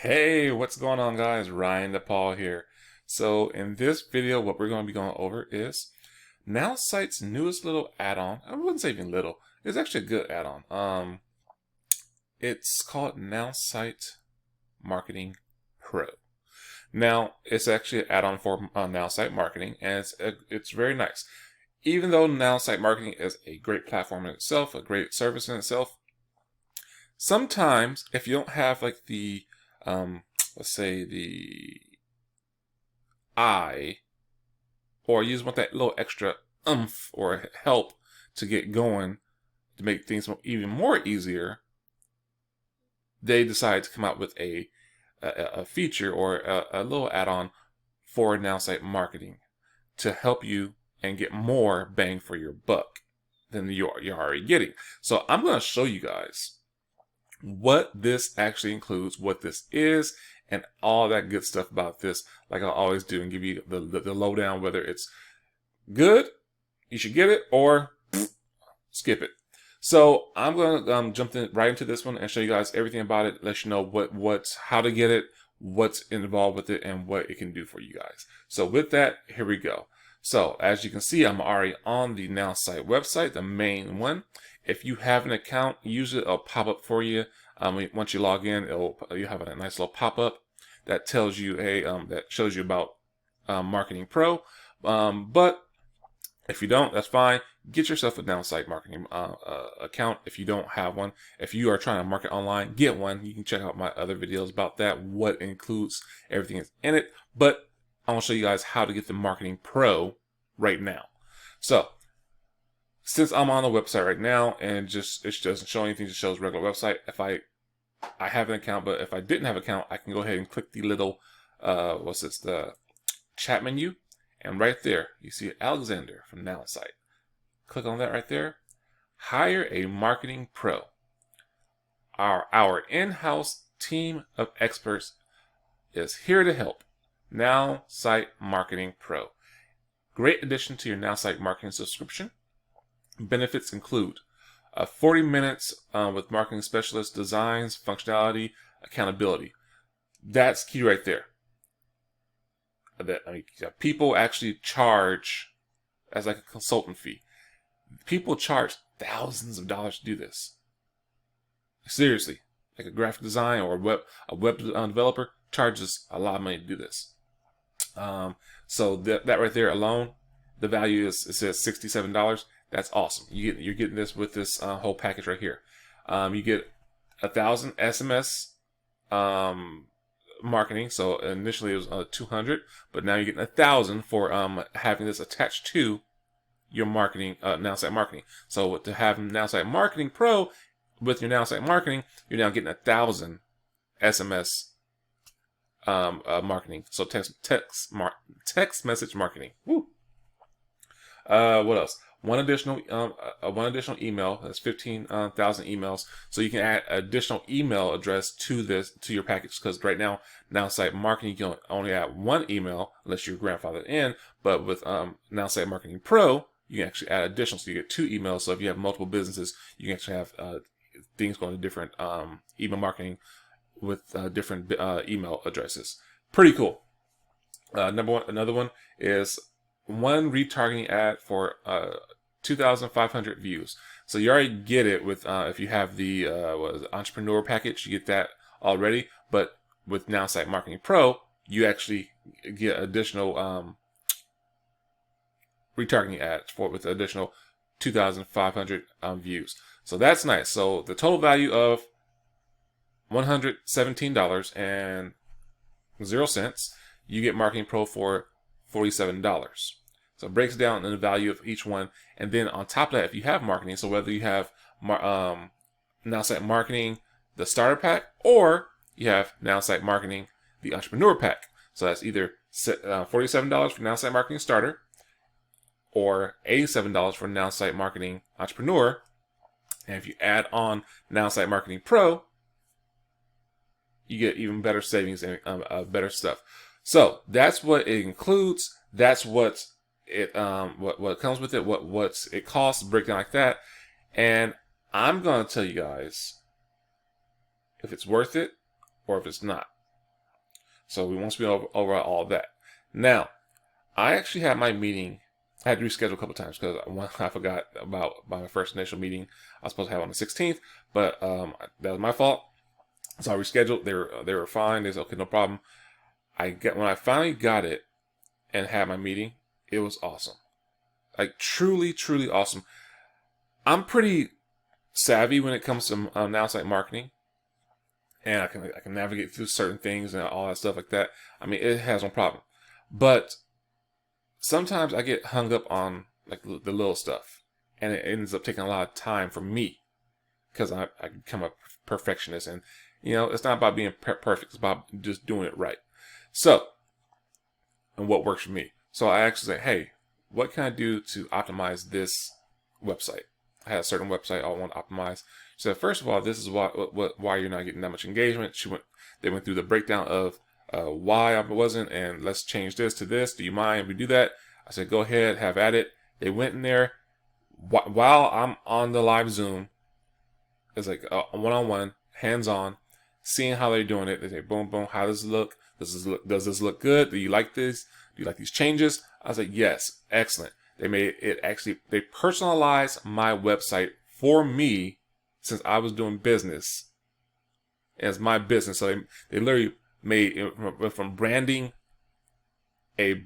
Hey, what's going on, guys? Ryan DePaul here. So in this video, what we're going to be going over is Nowsite's newest little add-on. I wouldn't say even little. It's actually a good add-on. It's called Nowsite Marketing Pro. Now, it's actually an add-on for Nowsite Marketing, and it's very nice. Even though Nowsite Marketing is a great platform in itself, a great service in itself, sometimes if you don't have like the let's say the I, or you just want that little extra or help to get going to make things even more easier, they decide to come out with a feature or a little add-on for Nowsite Marketing to help you and get more bang for your buck than you're already getting. So I'm going to show you guys what this actually includes, what this is, and all that good stuff about this, like I always do, and give you the lowdown, whether it's good, you should get it, or skip it. So I'm going to jump right into this one and show you guys everything about it, let you know how to get it, what's involved with it, and what it can do for you guys. So with that, here we go. So as you can see, I'm already on the Nowsite website, the main one. If you have an account, usually it'll pop up for you. Once you log in, you have a nice little pop-up that tells you, hey, that shows you about Marketing Pro. But if you don't, that's fine. Get yourself a Nowsite Marketing account if you don't have one. If you are trying to market online, get one. You can check out my other videos about that, what includes everything that's in it. But I want to show you guys how to get the Marketing Pro right now. So since I'm on the website right now and it doesn't show anything, it shows regular website. If I have an account, but if I didn't have an account, I can go ahead and click the little the chat menu, and right there you see Alexander from Nowsite. Click on that right there. Hire a marketing pro. Our in-house team of experts is here to help. Nowsite Marketing Pro. Great addition to your Nowsite marketing subscription. Benefits include 40 minutes with marketing specialist, designs, functionality, accountability. That's key right there. People actually charge as like a consultant fee. People charge thousands of dollars to do this. Seriously, like a graphic design or a web developer charges a lot of money to do this. So that right there alone, the value it says $67. That's awesome. You're getting this with this whole package right here. You get 1,000 SMS marketing. So initially it was 200, but now you're getting 1,000 for having this attached to your marketing, Nowsite Marketing. So to have Nowsite Marketing Pro with your Nowsite Marketing, you're now getting 1,000 SMS marketing. So text message marketing. Woo. What else? One additional email. That's 15,000 emails. So you can add additional email address to your package, because right now Nowsite Marketing, you can only add one email unless you're grandfathered in. But with Nowsite Marketing Pro, you can actually add additional, so you get 2 emails. So if you have multiple businesses, you can actually have things going to different email marketing with different email addresses. Pretty cool. Another one is one retargeting ad for 2,500 views. So you already get it with if you have the entrepreneur package, you get that already. But with Nowsite Marketing Pro, you actually get additional retargeting ads with additional 2,500 views. So that's nice. So the total value of $117.00, you get Marketing Pro for $47. So it breaks down in the value of each one. And then on top of that, if you have marketing, so whether you have Nowsite Marketing, the starter pack, or you have Nowsite Marketing, the entrepreneur pack. So that's either $47 for Nowsite Marketing Starter or $87 for Nowsite Marketing Entrepreneur. And if you add on Nowsite Marketing Pro, you get even better savings and better stuff. So that's what it includes. That's what it what comes with it. What it costs, breakdown like that. And I'm gonna tell you guys if it's worth it or if it's not. So we won't speak over all that. Now, I actually had my meeting. I had to reschedule a couple times because I forgot about my first initial meeting. I was supposed to have on the 16th, but that was my fault. So I rescheduled. They were fine. They said, okay, no problem. When I finally got it and had my meeting, it was awesome. Like truly, truly awesome. I'm pretty savvy when it comes to Nowsite marketing, and I can navigate through certain things and all that stuff like that. I mean, it has no problem. But sometimes I get hung up on like the little stuff, and it ends up taking a lot of time for me because I become a perfectionist, and it's not about being perfect; it's about just doing it right. So, and what works for me. So I actually say, hey, what can I do to optimize this website? I had a certain website I want to optimize. So first of all, this is why you're not getting that much engagement. They went through the breakdown of why I wasn't, and let's change this to this. Do you mind if we do that? I said, go ahead, have at it. They went in there while I'm on the live Zoom. It's like a one-on-one, hands-on, seeing how they're doing it. They say, boom, boom. How does it look? Does this look good? Do you like this? Do you like these changes? I was like, yes, excellent. They personalized my website for me since I was doing business as my business. So they literally made it from branding it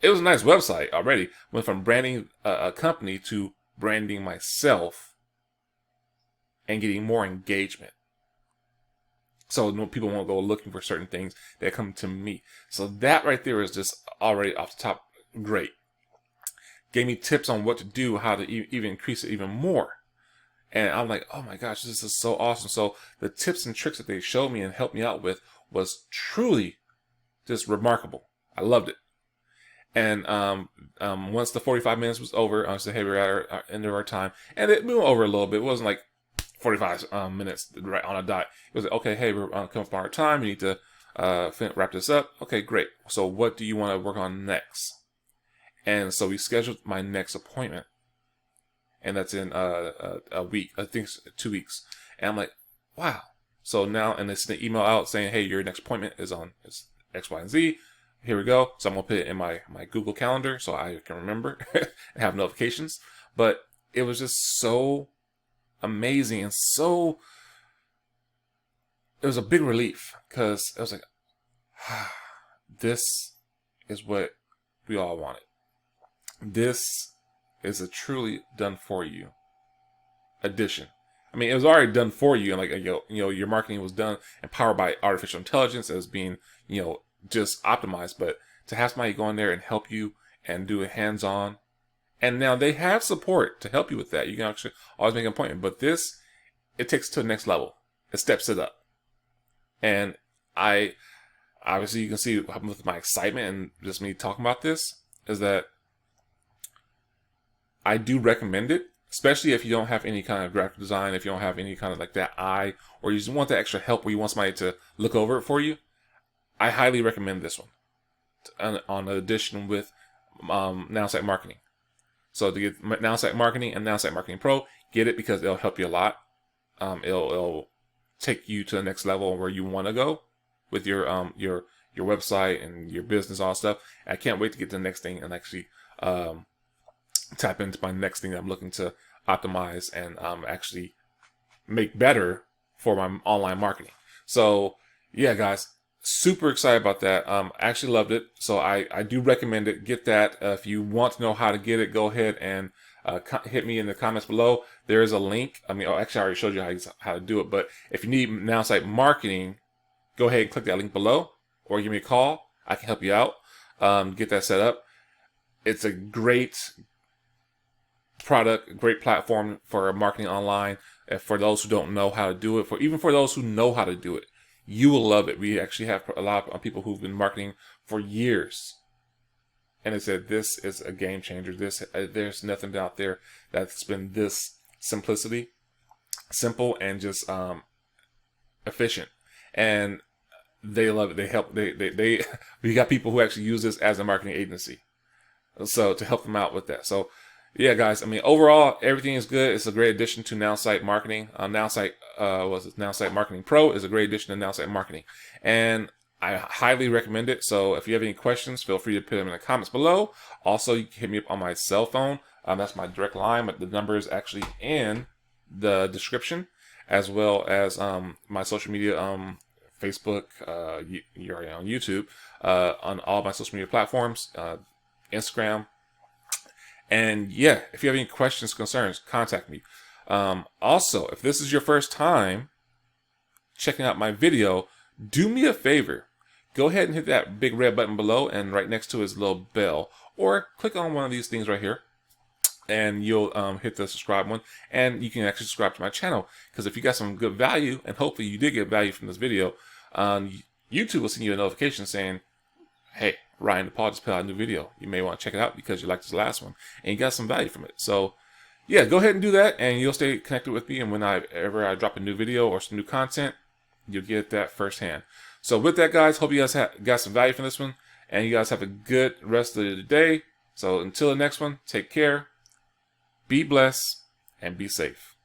was a nice website already. Went from branding a company to branding myself and getting more engagement. So people won't go looking for certain things. They come to me. So that right there is just already off the top great. Gave me tips on what to do, how to even increase it even more. And I'm like, oh my gosh, this is so awesome. So the tips and tricks that they showed me and helped me out with was truly just remarkable. I loved it. And once the 45 minutes was over, I said, hey, we're at our end of our time. And it went over a little bit. It wasn't like 45 minutes right on a dot. It was like, okay, hey, we're coming from our time. We need to wrap this up. Okay, great. So what do you want to work on next? And so we scheduled my next appointment. And that's in a week. I think it's 2 weeks. And I'm like, wow. So now, and they sent an email out saying, hey, your next appointment is on X, Y, and Z. Here we go. So I'm going to put it in my Google Calendar so I can remember and have notifications. But it was just so amazing and it was a big relief because it was like, this is what we all wanted. This is a truly done for you addition. I mean, it was already done for you, and like your marketing was done and powered by artificial intelligence as being just optimized. But to have somebody go in there and help you and do it hands-on, and now they have support to help you with that. You can actually always make an appointment, but this, it takes it to the next level. It steps it up, and I obviously you can see with my excitement and just me talking about this is that I do recommend it, especially if you don't have any kind of graphic design, if you don't have any kind of like that eye, or you just want the extra help where you want somebody to look over it for you. I highly recommend this one on addition with Nowsite Marketing. So to get Nowsite Marketing and Nowsite Marketing Pro, get it because it'll help you a lot. It'll take you to the next level where you want to go with your website and your business, all stuff. I can't wait to get to the next thing and actually tap into my next thing that I'm looking to optimize and actually make better for my online marketing. So yeah, guys, super excited about that. Actually loved it. So I do recommend it. Get that. If you want to know how to get it, go ahead and hit me in the comments below. There is a link. I mean, actually I already showed you how to do it, but if you need Nowsite Marketing, go ahead and click that link below or give me a call. I can help you out. Get that set up. It's a great product, great platform for marketing online. And for those who don't know how to do it, even for those who know how to do it, you will love it. We actually have a lot of people who've been marketing for years, and they said this is a game changer. There's nothing out there that's been this simple, and just efficient. And they love it. They help. They we got people who actually use this as a marketing agency, so to help them out with that. So yeah, guys. I mean, overall, everything is good. It's a great addition to Nowsite Marketing. Nowsite Marketing Pro is a great addition to Nowsite Marketing. And I highly recommend it. So if you have any questions, feel free to put them in the comments below. Also, you can hit me up on my cell phone. That's my direct line, but the number is actually in the description, as well as my social media, Facebook, you're already on YouTube, on all my social media platforms, Instagram. And yeah, if you have any questions, concerns, contact me. Also, if this is your first time checking out my video, do me a favor. Go ahead and hit that big red button below, and right next to it is a little bell. Or click on one of these things right here, and you'll hit the subscribe one, and you can actually subscribe to my channel. Because if you got some good value, and hopefully you did get value from this video, YouTube will send you a notification saying, hey, Ryan DePaul just put out a new video. You may want to check it out because you liked this last one, and you got some value from it. So yeah, go ahead and do that, and you'll stay connected with me. And whenever I drop a new video or some new content, you'll get that firsthand. So with that, guys, hope you guys got some value from this one, and you guys have a good rest of the day. So until the next one, take care, be blessed, and be safe.